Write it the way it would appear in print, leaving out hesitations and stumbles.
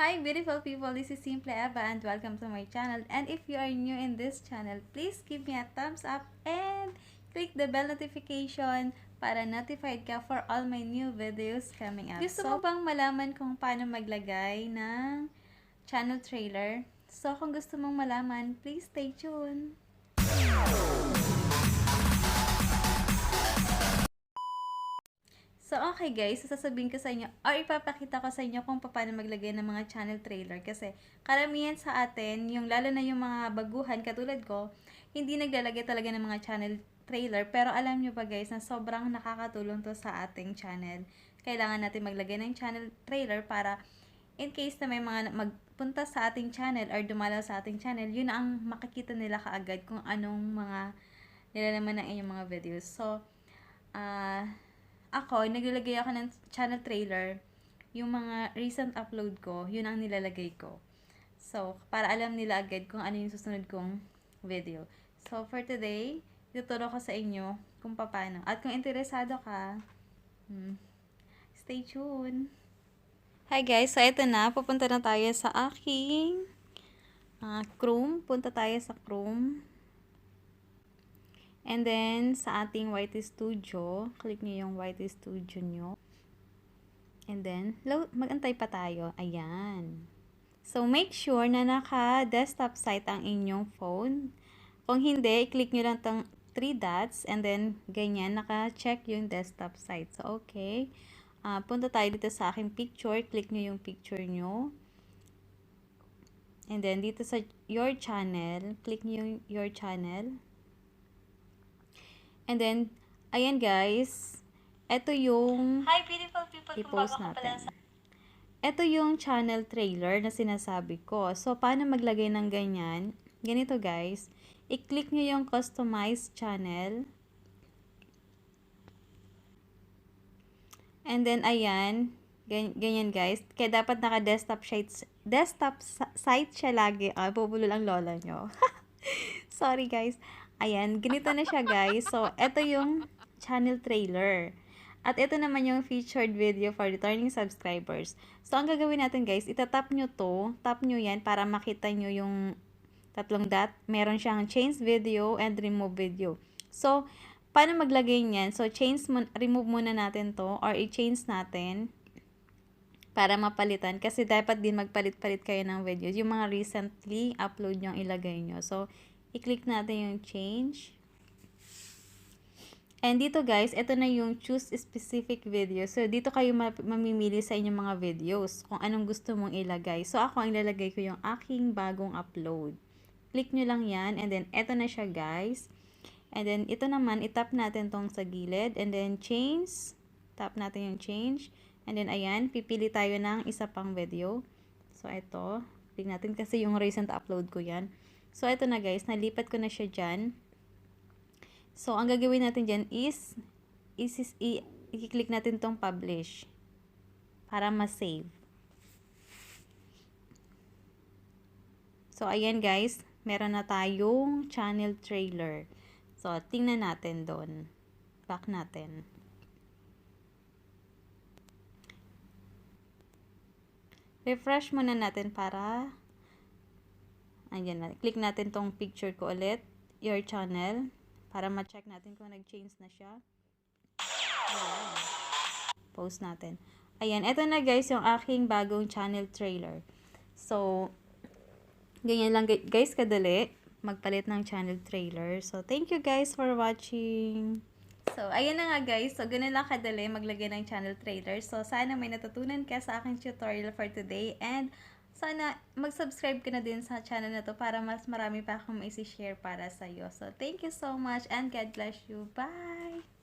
Hi beautiful people, this is Simple Eva and welcome to my channel. And if you are new in this channel, please give me a thumbs up and click the bell notification para notified ka for all my new videos coming up. Gusto mo bang malaman kung paano maglagay ng channel trailer? So kung gusto mong malaman, please stay tuned. So, okay guys, sasabihin ko sa inyo, or ipapakita ko sa inyo kung paano maglagay ng mga channel trailer. Kasi, karamihan sa atin, lalo na yung mga baguhan, katulad ko, hindi naglalagay talaga ng mga channel trailer. Pero alam nyo ba guys, na sobrang nakakatulong to sa ating channel. Kailangan natin maglagay ng channel trailer para, in case na may mga magpunta sa ating channel or dumalaw sa ating channel, yun ang makikita nila kaagad kung anong mga nilalaman ng inyong mga videos. So, ako, naglalagay ako ng channel trailer. Yung mga recent upload ko, yun ang nilalagay ko. So, para alam nila agad kung ano yung susunod kong video. So, for today, ituturo ko sa inyo kung paano. At kung interesado ka, stay tuned. Hi guys, so ito na. Pupunta na tayo sa aking Chrome. Punta tayo sa Chrome. And then, sa ating YT Studio, click nyo yung YT Studio nyo. And then, mag-antay pa tayo. Ayan. So, make sure na naka-desktop site ang inyong phone. Kung hindi, click nyo lang itong 3 dots. And then, ganyan, naka-check yung desktop site. So, okay. Punta tayo dito sa aking picture. Click nyo yung picture nyo. And then, dito sa your channel, click nyo yung your channel. And then, ayan guys, ito yung Hi beautiful people, i-post natin. Ito yung channel trailer na sinasabi ko. So, paano maglagay ng ganyan? Ganito guys, i-click nyo yung customize channel. And then, ayan, ganyan guys. Kaya dapat naka-desktop site siya lagi. Bubulol ang lola nyo. Sorry guys. Ayan, ganito na siya guys. So, ito yung channel trailer. At ito naman yung featured video for returning subscribers. So, ang gagawin natin guys, itatap nyo to. Tap nyo yan para makita nyo yung tatlong dot. Meron siyang change video and remove video. So, paano maglagay niyan? So, remove muna natin to or i-change natin para mapalitan. Kasi dapat din magpalit-palit kayo ng videos. Yung mga recently upload nyo ilagay nyo. So, i-click natin yung change. And dito guys, ito na yung choose specific video. So, dito kayo mamimili sa inyong mga videos kung anong gusto mong ilagay. So, ako ang ilalagay ko yung aking bagong upload. Click nyo lang yan. And then, ito na siya guys. And then, ito naman, itap natin tong sa gilid. And then, change. Tap natin yung change. And then, ayan, pipili tayo ng isa pang video. So, ito. Click natin kasi yung recent upload ko yan. So, ito na guys, nalipat ko na siya dyan. So, ang gagawin natin dyan is i-click natin tong publish para ma-save. So, ayan guys, meron na tayong channel trailer. So, tingnan natin doon. Back natin. Refresh muna natin para ayan na. Click natin tong picture ko ulit. Your channel. Para ma-check natin kung nag-change na siya. Ayan. Post natin. Ayan. Ito na guys yung aking bagong channel trailer. So, ganyan lang guys kadali. Magpalit ng channel trailer. So, thank you guys for watching. So, ayan na nga guys. So, ganun lang kadali maglagay ng channel trailer. So, sana may natutunan ka sa aking tutorial for today. And, sana mag-subscribe ka na din sa channel na to para mas marami pa akong i-share para sa'yo. So, thank you so much and God bless you. Bye!